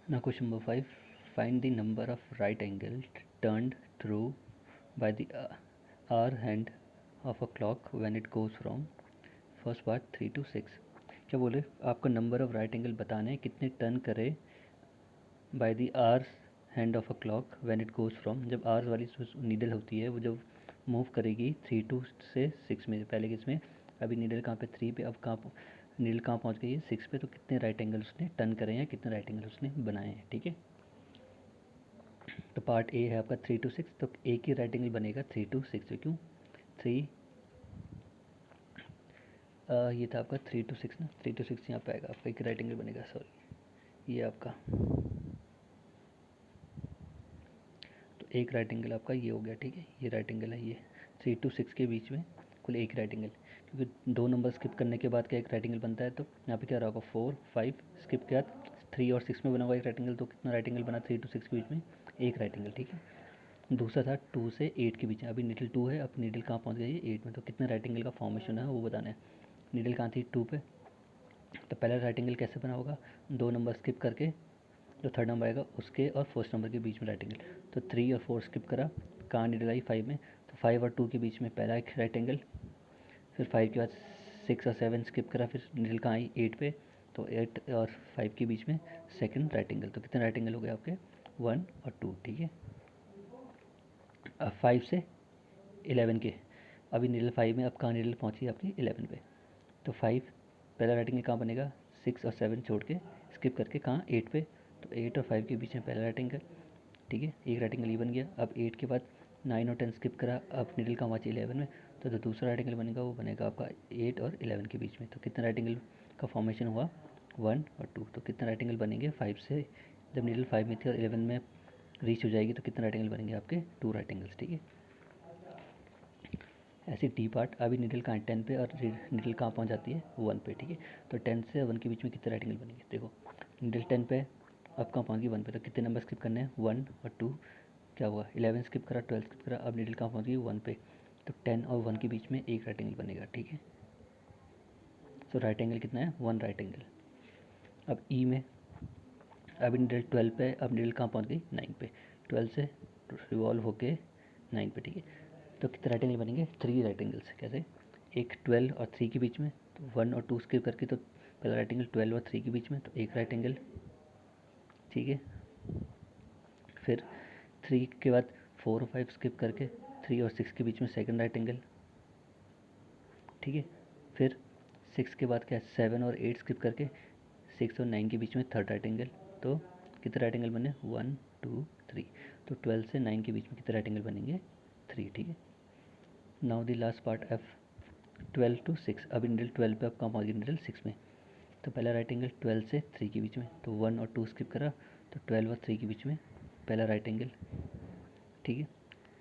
Now question number 5. Find the number of right angles turned through by the hour hand of a clock when it goes from first part 3 to 6. क्या बोले आपका number of right angle बताना है कितने turn करे by the hours hand of a clock when it goes from, जब hours वाली needle होती है वो जब मूव करेगी 3 से 6 में, पहले किसमें, अभी नीडल कहाँ पे 3 पे, अब कहाँ नीडल कहाँ पहुँच गई है 6 पे, तो कितने राइट एंगल उसने टर्न करे हैं, कितने राइट एंगल उसने बनाए हैं. ठीक है, तो पार्ट ए है आपका 3 to 6, तो ए की राइट एंगल बनेगा 3 to 6 से, क्यों 3 ये था आपका 3 to 6 ना, 3 to 6 यहाँ पे आएगा आपका, एक राइट एंगल बनेगा, सॉरी ये आपका, तो एक राइट एंगल आपका ये हो गया. ठीक है, ये राइट एंगल है, ये 3 to 6 के बीच में कुल एक राइट एंगल, क्योंकि दो नंबर स्किप करने के बाद क्या एक राइट एंगल बनता है, तो यहाँ पे क्या रहा होगा 4 5 स्किप के बाद 3 और 6 में बना हुआ एक राइट एंगल, तो कितना राइट एंगल बना 3 to 6 के बीच में, एक राइट एंगल. ठीक है, दूसरा था 2 से 8 के बीच में, अभी नीडल 2 है, अब नीडल कहाँ पहुँच गई है 8 में, तो कितने राइट एंगल का फॉर्मेशन है वो बताना है. नीडल कहाँ थी 2 पे, तो पहला राइट एंगल कैसे बना होगा, दो नंबर स्किप करके जो थर्ड नंबर आएगा उसके और फर्स्ट नंबर के बीच में राइट एंगल, तो 3 और 4 स्किप करा, कहाँ नीडल आई 5 में, तो 5 और 2 के बीच में पहला एक राइट एंगल, फिर 5 के बाद 6 और 7 स्किप करा, फिर नीडल कहाँ आई 8 पे, तो 8 और 5 के बीच में सेकंड राइट एंगल, तो कितने राइट एंगल हो गए आपके 1 और 2. ठीक है, अब 5 से 11 के, अभी नीडल 5 में, अब कहाँ नीडल पहुँची आपकी 11 पे, तो 5 पहला राइट एंगल कहाँ बनेगा 6 और 7 छोड़ के स्किप करके कहाँ 8 पे, तो 8 और 5 के बीच में पहला राइट एंगल. ठीक है, एक राइट एंगल ये बन गया. अब 8 के बाद 9 और 10 स्किप करा, अब नीडल कहाँ पहुँची 11 में, तो जो दूसरा राइट एंगल बनेगा वो बनेगा आपका 8 और 11 के बीच में, तो कितना राइट एंगल का फॉर्मेशन हुआ 1 और 2, तो कितने राइट एंगल बनेंगे 5 से, जब नीडल 5 में थी और 11 में रीच हो जाएगी, तो कितने राइट एंगल बनेंगे आपके 2 राइट एंगल्स. ठीक है, ऐसी डी पार्ट, अभी नीडल कहाँ 10 पे और नीडल कहाँ पहुँच जाती है 1 पे. ठीक है, तो 10 से 1 के बीच में कितने राइट एंगल बनेंगे, देखो नीडल 10 पे, अब कहाँ पहुँच गई 1 पे, तो कितने नंबर स्किप करने हैं 1 और 2, क्या हुआ 11 स्किप करा 12 स्किप करा, अब नीडल कहाँ पहुँच गई 1 पे, तो 10 और 1 के बीच में एक राइट एंगल बनेगा. ठीक है, तो राइट एंगल कितना है 1 राइट एंगल. अब ई में, अभी नीडल 12 पे, अब नीडल कहाँ पहुँच गई 9 पे, 12 से रिवॉल्व होके 9 पे. ठीक है, तो कितने राइट एंगल बनेंगे 3 राइट एंगल्स, कैसे, एक 12 और 3 के बीच में, तो 1 और 2 स्किप करके, तो पहला राइट एंगल 12 और 3 के बीच में, तो एक राइट एंगल. ठीक है, फिर 3 के बाद 4 और 5 स्किप करके 3 और 6 के बीच में सेकंड राइट एंगल. ठीक है, फिर 6 के बाद क्या 7 और 8 स्किप करके 6 और 9 के बीच में थर्ड राइट एंगल, तो कितने राइट एंगल बने 1 2 3, तो 12 से 9 के बीच में कितने राइट एंगल बनेंगे 3. ठीक है, now the last part F, 12 to 6, अभी नीडल 12 पे, अब कहाँ पहुँच गई नीडल 6 में, तो पहला राइट एंगल 12 से 3 के बीच में, तो 1 और 2 स्किप करा, तो 12 और 3 के बीच में पहला राइट एंगल. ठीक है,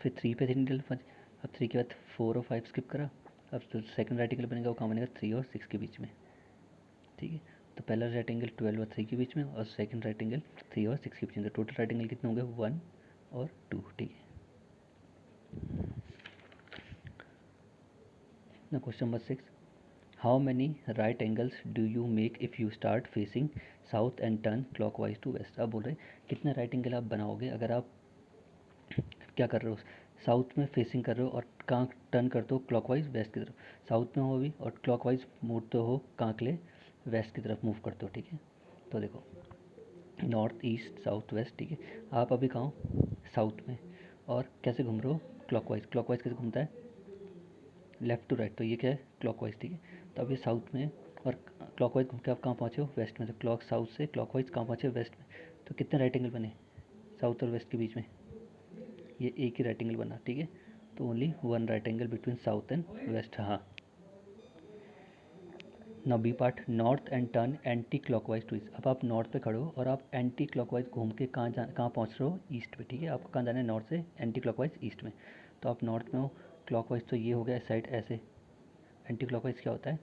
फिर 3 पे थी नीडल 5, अब 3 के बाद 4 और 5 स्किप करा, अब जो सेकंड राइट एंगल बनेगा वो कहाँ बनेगा 3 और 6 के बीच में. ठीक है, तो पहला राइट एंगल 12 और 3 के बीच में, और सेकंड राइट एंगल 3 और 6 के बीच में, तो टोटल राइट एंगल कितने होंगे 1 और 2. ठीक है, ना question number 6, how many right angles do you make if you start facing south and turn clockwise to west. अब बोल रहे कितने राइट एंगल आप बनाओगे अगर आप क्या कर रहे हो, साउथ में फेसिंग कर रहे हो और कहाँ टर्न करते हो क्लॉकवाइज वेस्ट की तरफ, साउथ में हो अभी और क्लॉकवाइज मुड़ते हो कहाँ के लिए वेस्ट की तरफ मूव करते हो. ठीक है, तो देखो नॉर्थ ईस्ट साउथ वेस्ट. ठीक है, आप अभी कहाँ हो साउथ में, और कैसे घूम रहे हो क्लॉकवाइज, क्लॉकवाइज कैसे घूमता है लेफ़्ट टू राइट, तो ये क्या है क्लॉकवाइज. ठीक है, तो अभी साउथ में और क्लॉकवाइज घूम के आप कहाँ पहुँचे हो वेस्ट में, तो क्लॉक साउथ से क्लॉकवाइज कहाँ पहुँचे वेस्ट में, तो कितने राइट एंगल बने साउथ और वेस्ट के बीच में, ये एक ही राइट एंगल बना. ठीक है, तो only 1 right angle between south and west. हाँ, now B part, north and turn anticlockwise to east. अब आप नॉर्थ पे खड़े हो और आप एंटी क्लॉकवाइज घूम के कहाँ पहुँच रहे हो ईस्ट पे. ठीक है, आपको कहाँ जाना है नॉर्थ से एंटी क्लॉकवाइज ईस्ट में, तो आप नॉर्थ में हो, क्लॉकवाइज तो ये हो गया साइड ऐसे, एंटी क्लॉकवाइज क्या होता है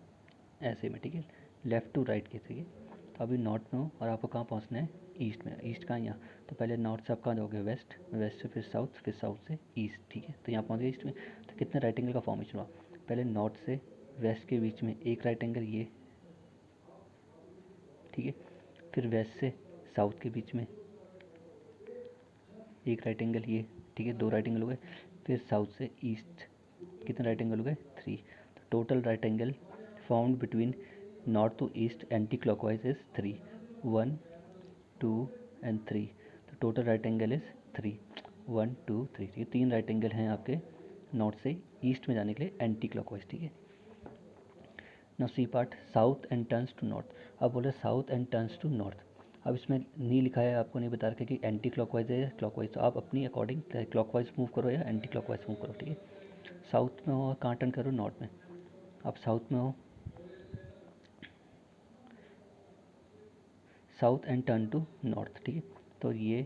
ऐसे में. ठीक है, लेफ़्ट टू राइट के. ठीक है, तो अभी नॉर्थ में हो और आपको कहाँ पहुँचना है ईस्ट में, ईस्ट कहाँ यहाँ, तो पहले नॉर्थ से आप कहाँ जाओगे वेस्ट, वेस्ट से फिर साउथ से ईस्ट. ठीक है, तो यहाँ पहुँच गए ईस्ट में, तो कितने राइट एंगल का फॉर्मेशन हुआ, पहले नॉर्थ से वेस्ट के बीच में एक राइट एंगल ये. ठीक है, फिर वेस्ट से साउथ के बीच में एक राइट एंगल ये, ठीक है, 2 राइट एंगल हो गए। फिर साउथ से ईस्ट कितने राइट एंगल हो गए? 3। तो total right angle found between north to east anti clockwise is 3, 1 2 and 3। तो टोटल राइट एंगल इज 3, 1 2 3, ठीक है। 3 राइट एंगल हैं आपके नॉर्थ से ईस्ट में जाने के लिए एंटी क्लॉकवाइज, ठीक है। Now C part, south and turns to north. अब बोले south and turns to north. अब इसमें नहीं लिखा है, आपको नहीं बता रखा कि एंटी क्लॉकवाइज है या क्लॉकवाइज, तो आप अपनी अकॉर्डिंग क्लॉकवाइज मूव करो या एंटी क्लॉकवाइज मूव करो, ठीक है। साउथ में हो कहाँ टर्न करो? नॉर्थ में। आप साउथ में हो, south and turn to north, ठीक है। तो ये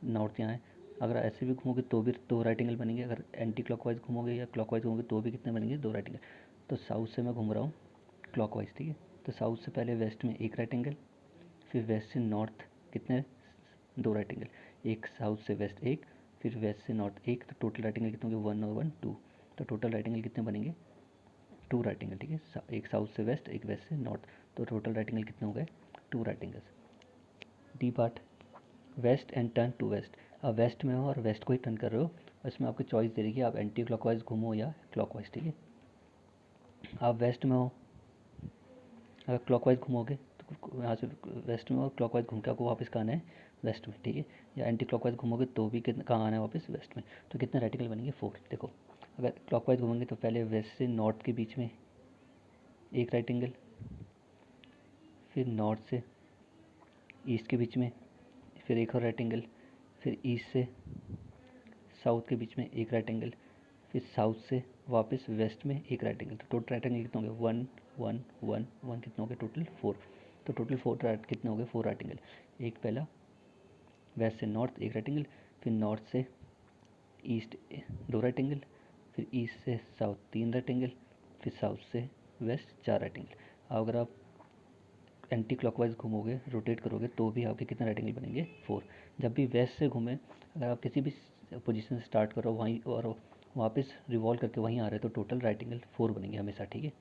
नॉर्थ यहाँ है। अगर ऐसे भी घूमोगे तो भी 2 राइट एंगल बनेंगे, अगर एंटी क्लॉकवाइज घूमोगे या क्लॉकवाइज घूमोगे तो भी कितने बनेंगे? 2 राइट एंगल। तो साउथ से मैं घूम रहा हूँ क्लॉकवाइज, ठीक है। तो साउथ से पहले वेस्ट में एक राइट एंगल, फिर वेस्ट से नॉर्थ कितने? 2 राइट एंगल। एक साउथ से वेस्ट एक, फिर वेस्ट से नॉर्थ एक, तो टोटल राइट एंगल कितने होंगे? 1 और 1 2। तो टोटल राइट एंगल कितने बनेंगे? 2 राइट एंगल, ठीक है। एक साउथ से वेस्ट, एक वेस्ट से नॉर्थ, तो टोटल राइट एंगल कितने हो गए? 2 right angles. D part, west and turn to west. आप वेस्ट में हो और वेस्ट को ही टर्न कर रहे हो, इसमें आपको चॉइस दे रही है कि आप एंटी क्लॉकवाइज घूमो या क्लॉकवाइज, ठीक है। आप वेस्ट में हो, अगर क्लॉकवाइज घूमोगे तो यहाँ से वेस्ट में, और क्लॉकवाइज घूम के आपको वापस कहाँ आना है? वेस्ट में, ठीक है। या एंटी क्लॉकवाइज घूमोगे तो भी कितना कहाँ आना है? वापस वेस्ट में। तो कितने राइट एंगल बनेंगे? 4। देखो, अगर क्लॉकवाइज घूमेंगे तो पहले वेस्ट से नॉर्थ के बीच में एक राइट एंगल, फिर नॉर्थ से ईस्ट के बीच में फिर एक और राइट एंगल, फिर ईस्ट से साउथ के बीच में एक राइट एंगल, फिर साउथ से वापस वेस्ट में एक राइट एंगल। तो टोटल राइट एंगल कितने हो गए? 1 1 1 1, कितने हो गए? टोटल 4। तो टोटल 4 राइट कितने हो गए? 4 राइट एंगल। एक पहला वेस्ट से नॉर्थ एक राइट एंगल, फिर नॉर्थ से ईस्ट 2 राइट एंगल, फिर ईस्ट से साउथ 3 राइट एंगल, फिर साउथ से वेस्ट 4 राइट एंगल। अगर आप एंटी क्लॉकवाइज घूमोगे, रोटेट करोगे, तो भी आपके कितने राइट एंगल बनेंगे? 4। जब भी वेस्ट से घूमें, अगर आप किसी भी पोजीशन से स्टार्ट करो वहीं और वापस रिवॉल्व करके वहीं आ रहे तो टोटल राइट एंगल 4 बनेंगे हमेशा, ठीक है।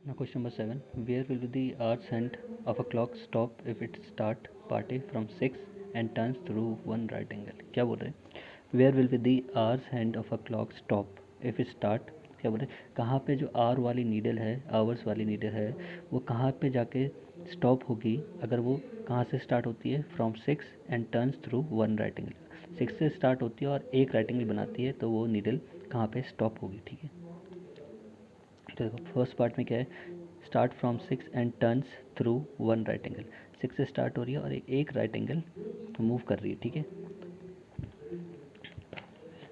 Now question number 7. Where will the arch hand of a clock stop if it start party from 6 and turns through one right angle? क्या बोल रहे हैं? Where will be the arch hand of a clock stop if it start, क्या बोल रहे हैं? कहाँ पे जो आर वाली नीडल है, आवर्स वाली नीडल है, वो कहाँ पे जाके स्टॉप होगी? अगर वो कहाँ से स्टार्ट होती है? From 6 and turns through one right angle. 6 से स्टार्ट होती है और एक राइट एंगल बनाती है, तो वो नीडल कहाँ पे स्टॉप होगी, ठीक है। तो देखो फर्स्ट पार्ट में क्या है? Start from 6 and turns through one right angle. 6 से स्टार्ट हो रही है और एक राइट एंगल मूव कर रही है, ठीक है।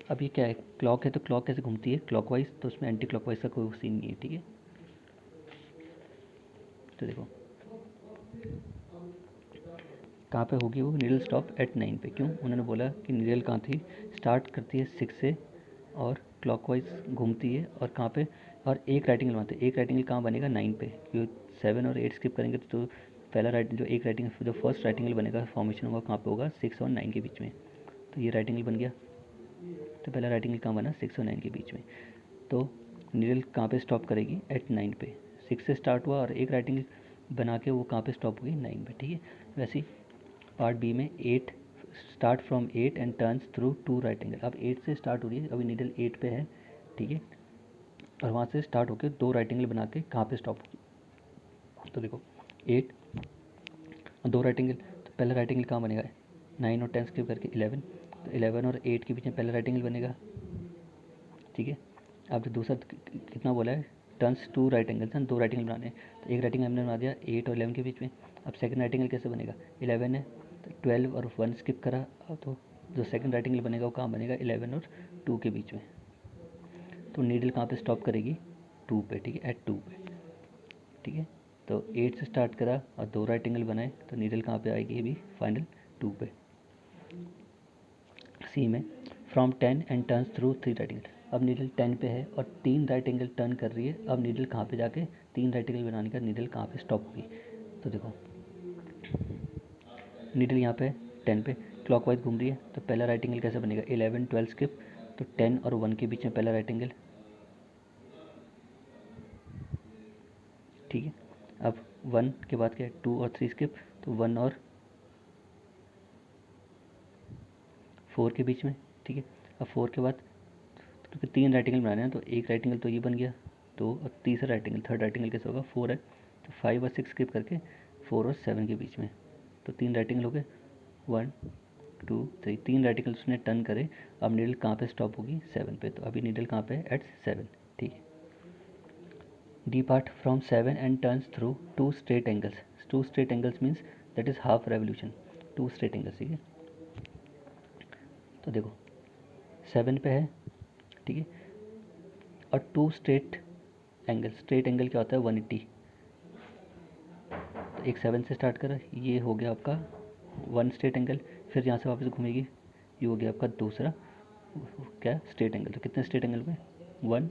अब ये क्या है? क्लॉक है, तो क्लॉक कैसे घूमती है? क्लॉकवाइज, तो उसमें एंटी क्लॉकवाइज का कोई सीन नहीं है, ठीक है। तो देखो कहाँ पे होगी वो नीडल स्टॉप? एट 9 पे। क्यों? उन्होंने बोला कि नीडल कहाँ थी? स्टार्ट करती है 6 से और क्लॉकवाइज घूमती है, और कहाँ पे? और एक राइट एंगल बनाते हैं। एक राइट एंगल कहाँ बनेगा? 9 पे। क्योंकि 7 और 8 स्किप करेंगे तो पहला राइट जो एक राइट एंगल जो फर्स्ट राइट एंगल बनेगा फॉर्मेशन होगा कहाँ पे होगा? 6 और 9 के बीच में। तो ये राइट एंगल बन गया। तो पहला राइट एंगल कहाँ बना? 6 और 9 के बीच में। तो नीडल कहाँ पे स्टॉप करेगी? एट 9 पे। 6 से स्टार्ट हुआ और एक राइट एंगल बना के वो कहाँ पे स्टॉप होगी? 9 पे, ठीक है। वैसे ही पार्ट बी में 8 start from 8 and turns through 2 right angle. अब 8 से स्टार्ट हो रही है, अभी नीडल 8 पे है, ठीक है, और वहाँ से स्टार्ट होकर 2 राइट एंगल बना के कहाँ पे स्टॉप होगी? तो देखो 8 और 2 राइट एंगल, तो पहला राइट एंगल कहाँ बनेगा? 9 और 10 स्किप करके 11, तो 11 और 8 के बीच में पहला राइट एंगल बनेगा, ठीक है। अब जो दूसरा कितना बोला है? टर्न्स 2 राइट एंगल है, 2 राइट एंगल बनाने हैं, तो एक राइट एंगल हमने बना दिया 8 और 11 के बीच में। अब सेकंड राइट एंगल कैसे बनेगा? 11 है तो 12 और 1 स्किप करा, अब तो जो सेकंड राइट एंगल बनेगा वो कहाँ बनेगा? 11 और 2 के बीच में। तो नीडल कहाँ पे स्टॉप करेगी? 2 पे, ठीक है, एट 2 पे, ठीक है। तो 8 से स्टार्ट करा और 2 राइट एंगल बनाए, तो नीडल कहाँ पे आएगी? अभी फाइनल 2 पे। सी में from 10 and turns through 3 right angle. अब नीडल 10 पे है और 3 राइट एंगल टर्न कर रही है। अब नीडल कहाँ पे जाके 3 राइट एंगल बनाने का नीडल कहाँ पे स्टॉप होगी? तो देखो नीडल यहाँ पे 10 पे क्लॉकवाइज घूम रही है, तो पहला राइट एंगल कैसे बनेगा? 11 12 स्किप, तो 10 और 1 के बीच में पहला राइट एंगल, ठीक है। अब वन के बाद क्या है, 2 और 3 स्किप, तो 1 और 4 के बीच में, ठीक है। अब 4 के बाद क्योंकि 3 राइट एंगल बनाने हैं तो एक राइट एंगल तो ये बन गया, 2 और तीसरा right angle, third right angle कैसे होगा, 4 है तो 5 और 6 स्किप करके 4 और 7 के बीच में, तो 3 राइट एंगल हो गए, 1 2 3, 3 राइट एंगल उसने टर्न करे। अब नीडल कहाँ पे स्टॉप होगी, 7 पे, तो अभी नीडल कहाँ पे है, एट 7, ठीक है। Depart from 7 and turns through 2 straight angles. 2 straight angles means that is half revolution. 2 straight angles, ठीक है। तो देखो 7 पे है, ठीक है, और 2 स्ट्रेट एंगल, स्ट्रेट एंगल क्या होता है, 180। तो एक 7 से स्टार्ट करा, ये हो गया आपका 1 स्ट्रेट एंगल, फिर यहाँ से वापस घूमेगी, ये हो गया आपका दूसरा क्या, स्ट्रेट एंगल। तो कितने स्ट्रेट एंगल में, 1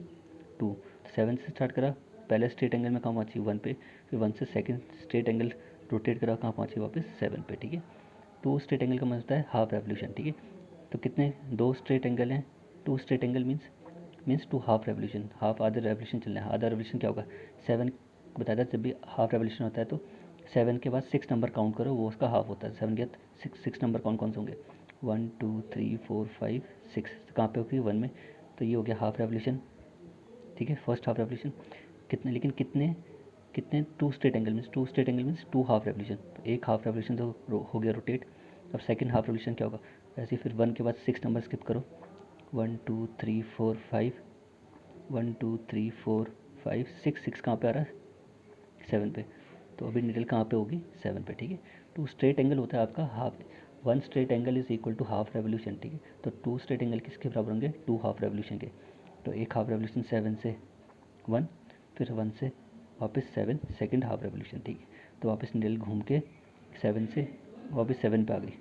2। 7 से स्टार्ट करा, पहले स्ट्रेट एंगल में कहाँ पहुँची, 1 पे, फिर 1 से सेकंड स्ट्रेट एंगल रोटेट करा, कहाँ पहुँची वापस, 7 पे, ठीक है। 2 स्ट्रेट एंगल का मतलब होता है हाफ रेवोल्यूशन, ठीक है। तो कितने, 2 स्ट्रेट एंगल हैं, 2 straight angle means 2 half revolution, half आधा रेवोल्यूशन चलना है। आधा रेवोल्यूशन क्या होगा, 7 बताया था, जब भी हाफ रेवोल्यूशन होता है तो 7 के बाद 6 नंबर काउंट करो, वो उसका हाफ होता है। 7 के बाद 6 नंबर कौन से होंगे, 1 2 3 4 5 6, कहाँ पे होगी, 1 में, तो ये हो गया हाफ रेवोल्यूशन, ठीक है, फर्स्ट हाफ रेवोल्यूशन। कितने, लेकिन कितने कितने, 2 straight angle means 2 straight angle means 2 half revolution, तो एक हाफ रेवोल्यूशन तो हो गया रोटेट। अब सेकंड हाफ रेवोल्यूशन क्या होगा, ऐसे ही फिर 1 के बाद 6 नंबर स्किप करो, 1 2 3 4 5, 1 2 3 4 5 6, 6 कहाँ पे आ रहा है, 7 पे, तो अभी निडल कहाँ पे होगी, 7 पे, ठीक है। 2 स्ट्रेट एंगल होता है आपका half, 1 straight angle is equal to half revolution, ठीक है। तो 2 स्ट्रेट एंगल किसके बराबर होंगे, 2 हाफ रेवोल्यूशन के। तो एक हाफ रेवोल्यूशन 7 से 1, फिर 1 से वापस 7, सेकंड हाफ रेवोल्यूशन, ठीक है। तो वापस निडल घूम के 7 से वापस 7 पे आ गई,